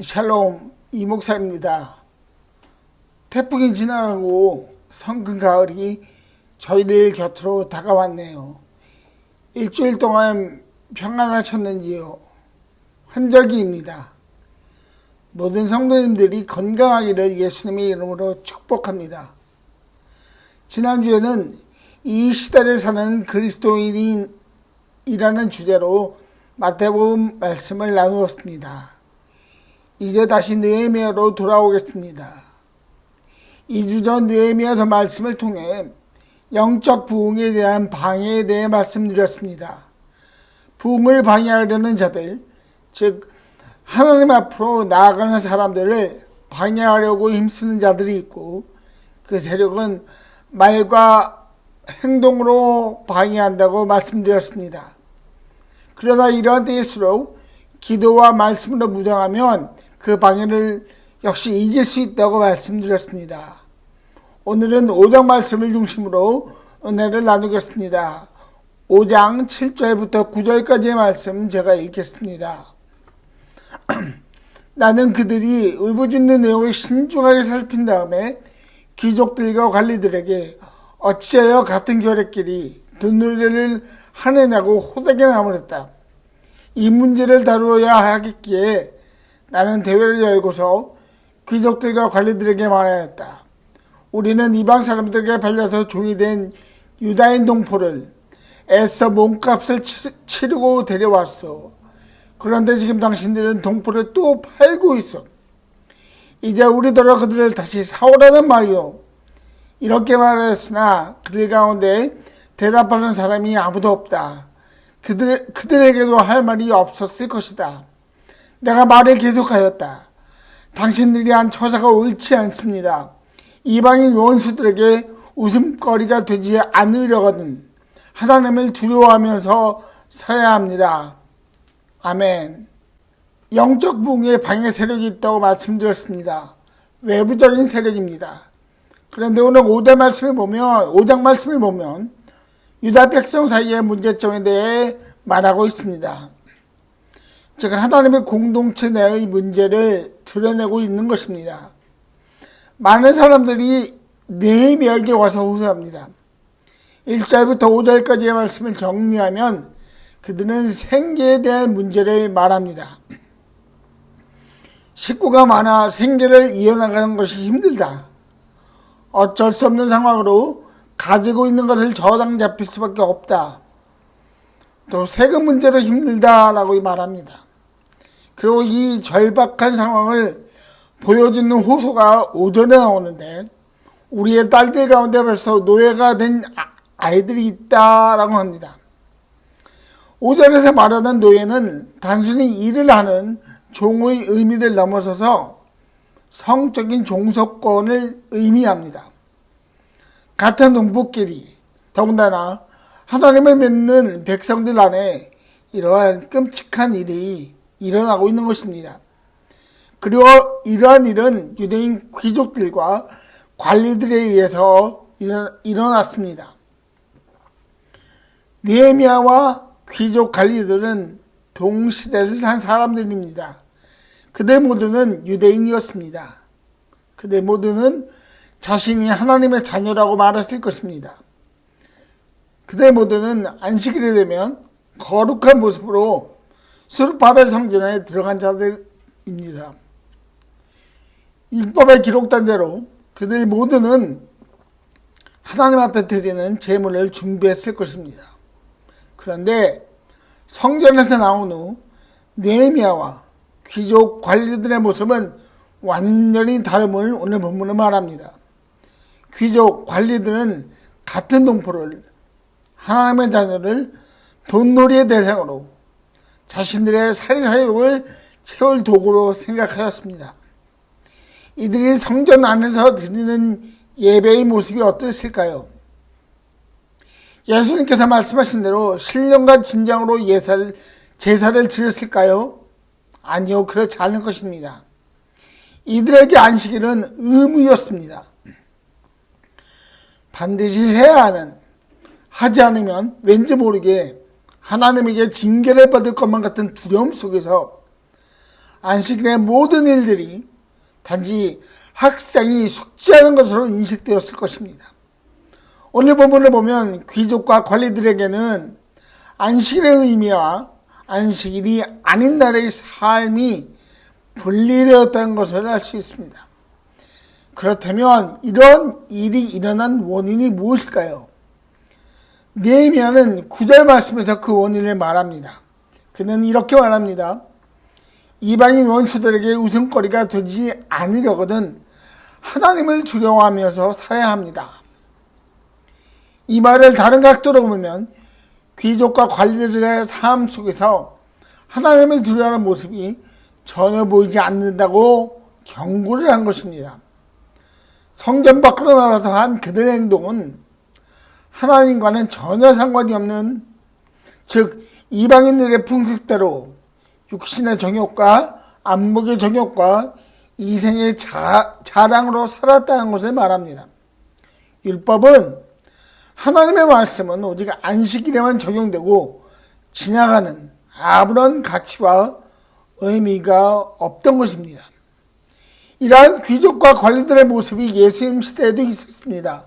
샬롬 이목사입니다. 태풍이 지나가고 성큼 가을이 저희들 곁으로 다가왔네요. 일주일 동안 평안하셨는지요? 환절기입니다. 모든 성도님들이 건강하기를 예수님의 이름으로 축복합니다. 지난주에는 이 시대를 사는 그리스도인이라는 주제로 마태복음 말씀을 나누었습니다. 이제 다시 느헤미야로 돌아오겠습니다. 2주 전 느헤미야서 말씀을 통해 영적 부흥에 대한 방해에 대해 말씀드렸습니다. 부흥을 방해하려는 자들, 즉 하나님 앞으로 나아가는 사람들을 방해하려고 힘쓰는 자들이 있고, 그 세력은 말과 행동으로 방해한다고 말씀드렸습니다. 그러나 이러한 때일수록 기도와 말씀으로 무장하면 그 방해를 역시 이길 수 있다고 말씀드렸습니다. 오늘은 5장 말씀을 중심으로 은혜를 나누겠습니다. 5장 7절부터 9절까지의 말씀 제가 읽겠습니다. 나는 그들이 울부짖는 내용을 신중하게 살핀 다음에 귀족들과 관리들에게 어찌하여 같은 결례끼리 돈노래를 하느냐고 호되게 나무랬다. 이 문제를 다루어야 하겠기에 나는 대회를 열고서 귀족들과 관리들에게 말하였다. 우리는 이방 사람들에게 팔려서 종이 된 유다인 동포를 애써 몸값을 치르고 데려왔어. 그런데 지금 당신들은 동포를 또 팔고 있어. 이제 우리더러 그들을 다시 사오라는 말이오. 이렇게 말하였으나 그들 가운데 대답하는 사람이 아무도 없다. 그들에게도 할 말이 없었을 것이다. 내가 말을 계속하였다. 당신들이 한 처사가 옳지 않습니다. 이방인 원수들에게 웃음거리가 되지 않으려거든 하나님을 두려워하면서 살아야 합니다. 아멘. 영적 부흥에 방해 세력이 있다고 말씀드렸습니다. 외부적인 세력입니다. 그런데 오늘 5장 말씀을 보면 유다 백성 사이의 문제점에 대해 말하고 있습니다. 즉 하나님의 공동체 내의 문제를 드러내고 있는 것입니다. 많은 사람들이 느헤미야에게 와서 호소합니다. 1절부터 5절까지의 말씀을 정리하면 그들은 생계에 대한 문제를 말합니다. 식구가 많아 생계를 이어나가는 것이 힘들다. 어쩔 수 없는 상황으로 가지고 있는 것을 저당 잡힐 수밖에 없다. 또 세금 문제로 힘들다라고 말합니다. 그리고 이 절박한 상황을 보여주는 호소가 5절에 나오는데 우리의 딸들 가운데 벌써 노예가 된 아이들이 있다라고 합니다. 5절에서 말하는 노예는 단순히 일을 하는 종의 의미를 넘어서서 성적인 종속권을 의미합니다. 같은 동포끼리 더군다나 하나님을 믿는 백성들 안에 이러한 끔찍한 일이 일어나고 있는 것입니다. 그리고 이러한 일은 유대인 귀족들과 관리들에 의해서 일어났습니다. 느헤미야와 귀족 관리들은 동시대를 산 사람들입니다. 그들 모두는 유대인이었습니다. 그들 모두는 자신이 하나님의 자녀라고 말했을 것입니다. 그들 모두는 안식일이 되면 거룩한 모습으로 수르바벨 성전에 들어간 자들입니다. 율법에 기록된 대로 그들 모두는 하나님 앞에 드리는 제물을 준비했을 것입니다. 그런데 성전에서 나온 후 느헤미야와 귀족 관리들의 모습은 완전히 다름을 오늘 본문은 말합니다. 귀족 관리들은 같은 동포를 하나님의 자녀를 돈놀이의 대상으로 자신들의 사리사욕을 채울 도구로 생각하였습니다. 이들이 성전 안에서 드리는 예배의 모습이 어떠했을까요? 예수님께서 말씀하신 대로 신령과 진정으로 제사를 드렸을까요? 아니요, 그렇지 않을 것입니다. 이들에게 안식일은 의무였습니다. 반드시 해야 하는, 하지 않으면 왠지 모르게 하나님에게 징계를 받을 것만 같은 두려움 속에서 안식일의 모든 일들이 단지 학생이 숙제하는 것으로 인식되었을 것입니다. 오늘 본문을 보면 귀족과 관리들에게는 안식일의 의미와 안식일이 아닌 날의 삶이 분리되었다는 것을 알 수 있습니다. 그렇다면 이런 일이 일어난 원인이 무엇일까요? 느헤미야는 9절 말씀에서 그 원인을 말합니다. 그는 이렇게 말합니다. 이방인 원수들에게 웃음거리가 되지 않으려거든 하나님을 두려워하면서 살아야 합니다. 이 말을 다른 각도로 보면 귀족과 관리들의 삶 속에서 하나님을 두려워하는 모습이 전혀 보이지 않는다고 경고를 한 것입니다. 성전 밖으로 나가서 한 그들의 행동은 하나님과는 전혀 상관이 없는, 즉 이방인들의 풍습대로 육신의 정욕과 안목의 정욕과 이생의 자랑으로 살았다는 것을 말합니다. 율법은, 하나님의 말씀은 오직 안식일에만 적용되고 지나가는 아무런 가치와 의미가 없던 것입니다. 이러한 귀족과 관리들의 모습이 예수님 시대에도 있었습니다.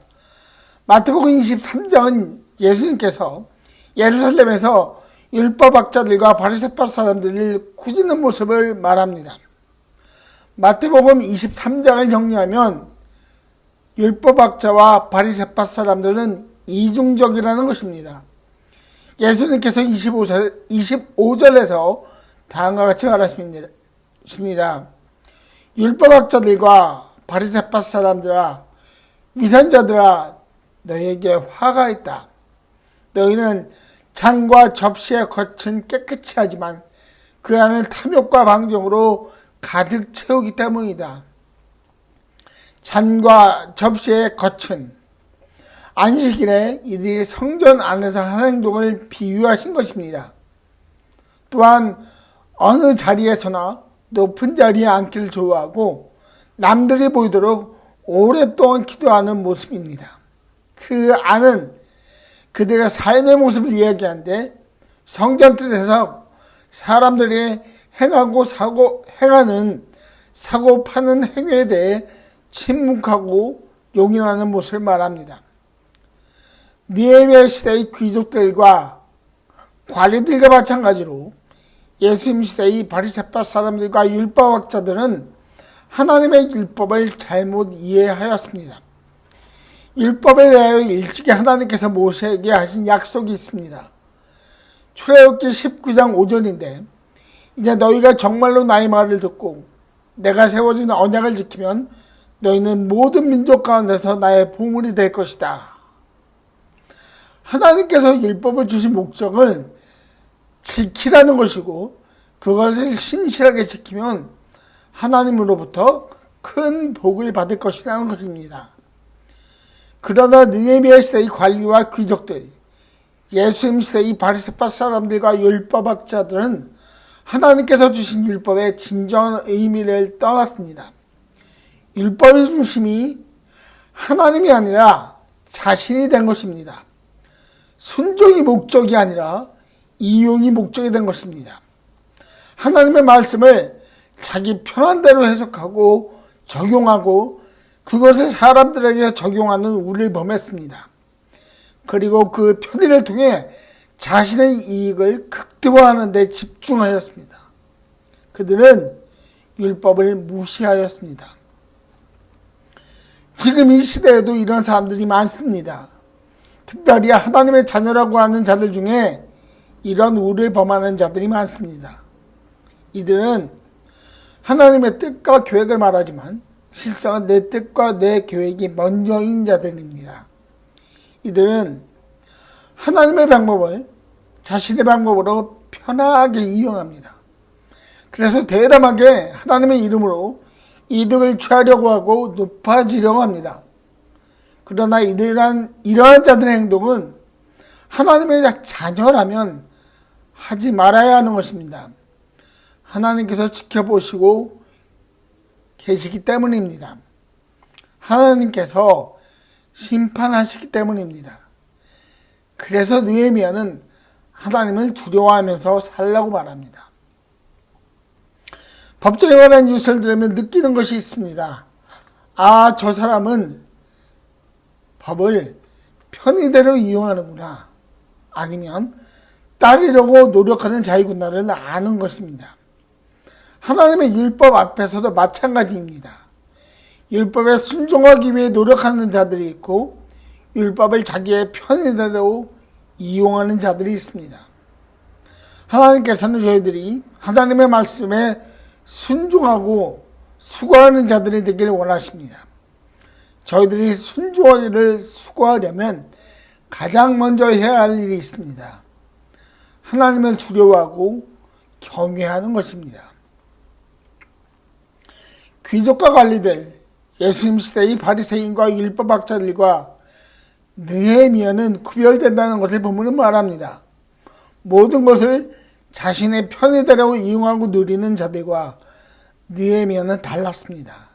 마태복음 23장은 예수님께서 예루살렘에서 율법학자들과 바리새파 사람들을 꾸짖는 모습을 말합니다. 마태복음 23장을 정리하면 율법학자와 바리새파 사람들은 이중적이라는 것입니다. 예수님께서 25절에서 다음과 같이 말하십니다. 율법학자들과 바리새파 사람들아, 위선자들아, 너희에게 화가 있다. 너희는 잔과 접시의 겉은 깨끗이 하지만 그 안을 탐욕과 방종으로 가득 채우기 때문이다. 잔과 접시의 겉은 안식일에 이들이 성전 안에서 하는 행동을 비유하신 것입니다. 또한 어느 자리에서나 높은 자리에 앉기를 좋아하고 남들이 보이도록 오랫동안 기도하는 모습입니다. 그 안은 그들의 삶의 모습을 이야기하는데 성전뜰에서 사람들이 행하는 사고 파는 행위에 대해 침묵하고 용인하는 모습을 말합니다. 느헤미야 시대의 귀족들과 관리들과 마찬가지로 예수님 시대의 바리새파 사람들과 율법학자들은 하나님의 율법을 잘못 이해하였습니다. 율법에 대하여 일찍이 하나님께서 모세에게 하신 약속이 있습니다. 출애굽기 19장 5절인데 이제 너희가 정말로 나의 말을 듣고 내가 세워진 언약을 지키면 너희는 모든 민족 가운데서 나의 보물이 될 것이다. 하나님께서 율법을 주신 목적은 지키라는 것이고 그것을 신실하게 지키면 하나님으로부터 큰 복을 받을 것이라는 것입니다. 그러나 느헤미야 시대의 관리와 귀족들, 예수님 시대의 바리새파 사람들과 율법학자들은 하나님께서 주신 율법의 진정한 의미를 떠났습니다. 율법의 중심이 하나님이 아니라 자신이 된 것입니다. 순종이 목적이 아니라 이용이 목적이 된 것입니다. 하나님의 말씀을 자기 편한 대로 해석하고 적용하고 그것을 사람들에게 적용하는 우리를 범했습니다. 그리고 그 편의를 통해 자신의 이익을 극대화하는 데 집중하였습니다. 그들은 율법을 무시하였습니다. 지금 이 시대에도 이런 사람들이 많습니다. 특별히 하나님의 자녀라고 하는 자들 중에 이런 우를 범하는 자들이 많습니다. 이들은 하나님의 뜻과 계획을 말하지만 실상은 내 뜻과 내 계획이 먼저인 자들입니다. 이들은 하나님의 방법을 자신의 방법으로 편하게 이용합니다. 그래서 대담하게 하나님의 이름으로 이득을 취하려고 하고 높아지려고 합니다. 그러나 이러한 자들의 행동은 하나님의 자녀라면 하지 말아야 하는 것입니다. 하나님께서 지켜보시고 계시기 때문입니다. 하나님께서 심판하시기 때문입니다. 그래서 느헤미야는 하나님을 두려워하면서 살라고 말합니다. 법정에 관한 뉴스를 들으면 느끼는 것이 있습니다. 아, 저 사람은 법을 편의대로 이용하는구나. 아니면 따르려고 노력하는 자이구나를 아는 것입니다. 하나님의 율법 앞에서도 마찬가지입니다. 율법에 순종하기 위해 노력하는 자들이 있고 율법을 자기의 편의대로 이용하는 자들이 있습니다. 하나님께서는 저희들이 하나님의 말씀에 순종하고 수고하는 자들이 되길 원하십니다. 저희들이 순종하기를 수고하려면 가장 먼저 해야 할 일이 있습니다. 하나님을 두려워하고 경외하는 것입니다. 귀족과 관리들, 예수님 시대의 바리새인과 율법학자들과 느헤미야는 구별된다는 것을 본문은 말합니다. 모든 것을 자신의 편의대로 이용하고 누리는 자들과 느헤미야는 달랐습니다.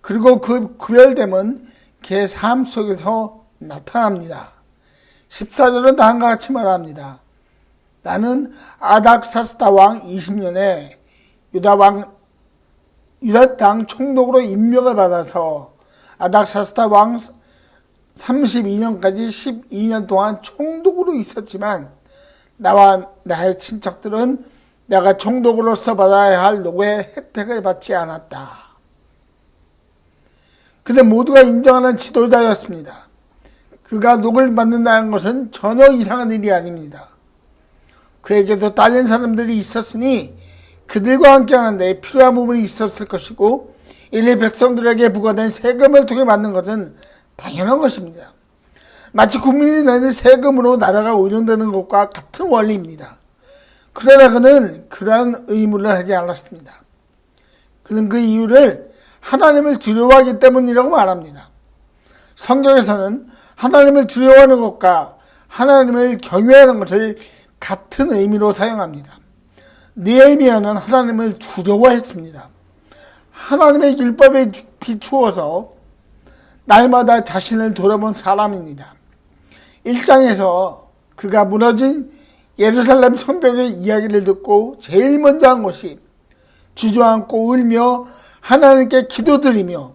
그리고 그 구별됨은 그의 삶 속에서 나타납니다. 14절은 다음과 같이 말합니다. 나는 아닥사스다 왕 20년에 유다 땅 총독으로 임명을 받아서 아닥사스다 왕 32년까지 12년 동안 총독으로 있었지만 나와 나의 친척들은 내가 총독으로서 받아야 할 노고의 혜택을 받지 않았다. 그는 모두가 인정하는 지도자였습니다. 그가 녹을 받는다는 것은 전혀 이상한 일이 아닙니다. 그에게도 딸린 사람들이 있었으니 그들과 함께 하는데 필요한 부분이 있었을 것이고 이를 백성들에게 부과된 세금을 통해 받는 것은 당연한 것입니다. 마치 국민이 내는 세금으로 나라가 운영되는 것과 같은 원리입니다. 그러나 그는 그러한 의무를 하지 않았습니다. 그는 그 이유를 하나님을 두려워하기 때문이라고 말합니다. 성경에서는 하나님을 두려워하는 것과 하나님을 경외하는 것을 같은 의미로 사용합니다. 느헤미야는 하나님을 두려워했습니다. 하나님의 율법에 비추어서 날마다 자신을 돌아본 사람입니다. 1장에서 그가 무너진 예루살렘 성벽의 이야기를 듣고 제일 먼저 한 것이 주저앉고 울며 하나님께 기도드리며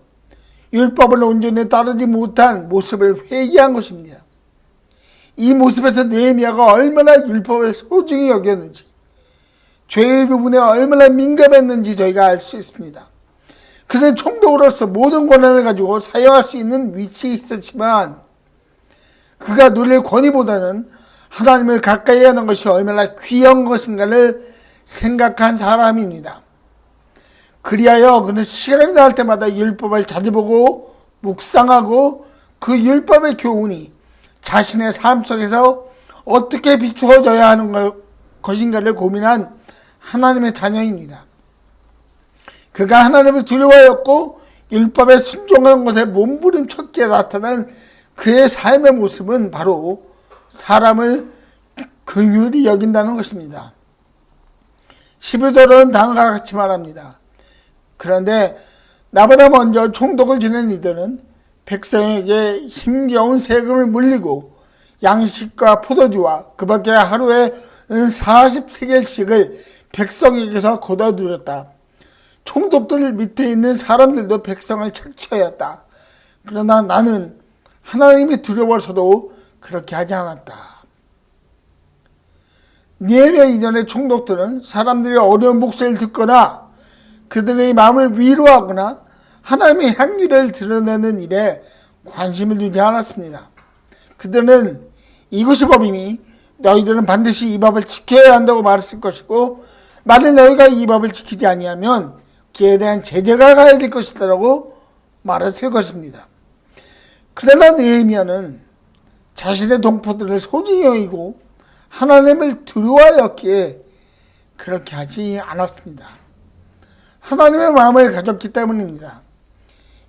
율법을 온전히 따르지 못한 모습을 회개한 것입니다. 이 모습에서 느헤미야가 얼마나 율법을 소중히 여겼는지, 죄의 부분에 얼마나 민감했는지 저희가 알 수 있습니다. 그는 총독으로서 모든 권한을 가지고 사용할 수 있는 위치에 있었지만 그가 누릴 권위보다는 하나님을 가까이 하는 것이 얼마나 귀한 것인가를 생각한 사람입니다. 그리하여 그는 시간이 날 때마다 율법을 자주 보고 묵상하고 그 율법의 교훈이 자신의 삶 속에서 어떻게 비추어져야 하는 것인가를 고민한 하나님의 자녀입니다. 그가 하나님을 두려워하였고 율법에 순종하는 것에 몸부림쳤기에 나타난 그의 삶의 모습은 바로 사람을 긍휼히 여긴다는 것입니다. 12절은 다음과 같이 말합니다. 그런데 나보다 먼저 총독을 지낸 이들은 백성에게 힘겨운 세금을 물리고 양식과 포도주와 그 밖에 하루에 40세겔씩을 백성에게서 걷어들였다. 총독들 밑에 있는 사람들도 백성을 착취하였다. 그러나 나는 하나님이 두려워서도 그렇게 하지 않았다. 느헤미야 이전의 총독들은 사람들이 어려운 목소리를 듣거나 그들의 마음을 위로하거나 하나님의 향기를 드러내는 일에 관심을 두지 않았습니다. 그들은 이것이 법이니 너희들은 반드시 이 법을 지켜야 한다고 말했을 것이고 만일 너희가 이 법을 지키지 아니하면 그에 대한 제재가 가야 될 것이다라고 말했을 것입니다. 그러나 느헤미야는 자신의 동포들을 소중히 여기고 하나님을 두려워하였기에 그렇게 하지 않았습니다. 하나님의 마음을 가졌기 때문입니다.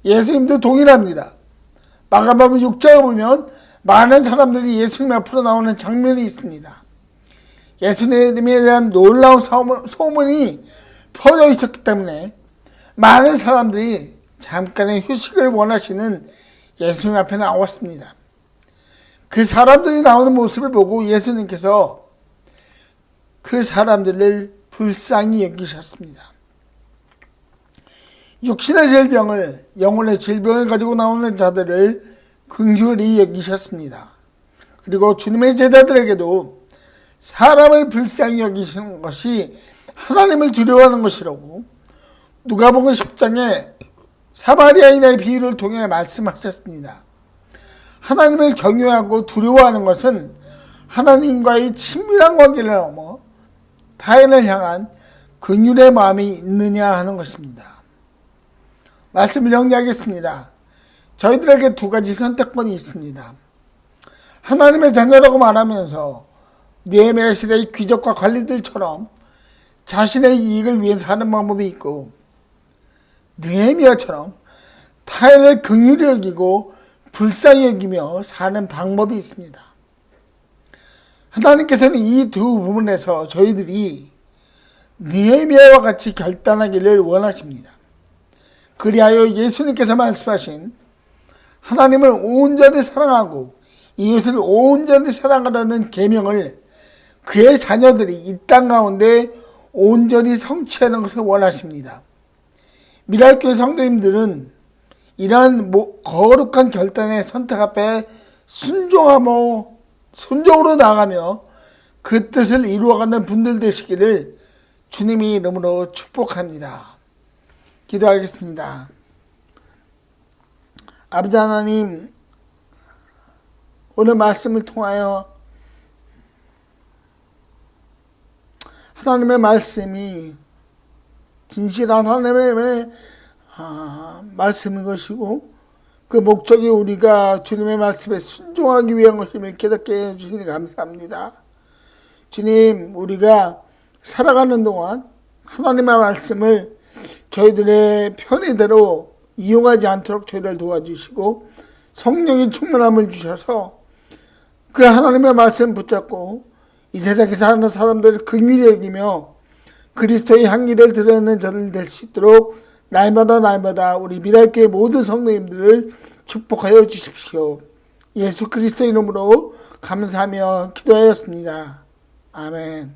예수님도 동일합니다. 마가복음 6장을 보면 많은 사람들이 예수님 앞으로 나오는 장면이 있습니다. 예수님에 대한 놀라운 소문이 퍼져 있었기 때문에 많은 사람들이 잠깐의 휴식을 원하시는 예수님 앞에 나왔습니다. 그 사람들이 나오는 모습을 보고 예수님께서 그 사람들을 불쌍히 여기셨습니다. 육신의 질병을, 영혼의 질병을 가지고 나오는 자들을 긍휼히 여기셨습니다. 그리고 주님의 제자들에게도 사람을 불쌍히 여기시는 것이 하나님을 두려워하는 것이라고 누가복음 10장에 사마리아인의 비유를 통해 말씀하셨습니다. 하나님을 경외하고 두려워하는 것은 하나님과의 친밀한 관계를 넘어 타인을 향한 긍휼의 마음이 있느냐 하는 것입니다. 말씀을 정리하겠습니다. 저희들에게 두 가지 선택권이 있습니다. 하나님의 자녀라고 말하면서 느헤미야 시대의 귀족과 관리들처럼 자신의 이익을 위해 사는 방법이 있고, 느헤미야처럼 타인을 긍휼히 여기고 불쌍히 여기며 사는 방법이 있습니다. 하나님께서는 이 두 부분에서 저희들이 느헤미야와 같이 결단하기를 원하십니다. 그리하여 예수님께서 말씀하신 하나님을 온전히 사랑하고 이웃을 온전히 사랑하라는 계명을 그의 자녀들이 이 땅 가운데 온전히 성취하는 것을 원하십니다. 미랄교회 성도님들은 이러한 거룩한 결단의 선택 앞에 순종으로 나아가며 그 뜻을 이루어가는 분들 되시기를 주님의 이름으로 축복합니다. 기도하겠습니다. 아버지 하나님, 오늘 말씀을 통하여 하나님의 말씀이 진실한 하나님의 말씀인 것이고, 그 목적이 우리가 주님의 말씀에 순종하기 위한 것임을 깨닫게 해주시니 감사합니다. 주님, 우리가 살아가는 동안 하나님의 말씀을 저희들의 편의대로 이용하지 않도록 저희를 도와주시고 성령의 충만함을 주셔서 그 하나님의 말씀 붙잡고 이 세상에 사는 사람들을 긍휼히 여기며 그리스도의 향기를 드러내는 자들 될 수 있도록 날마다 우리 미랄교회 모든 성도님들을 축복하여 주십시오. 예수 그리스도 이름으로 감사하며 기도하였습니다. 아멘.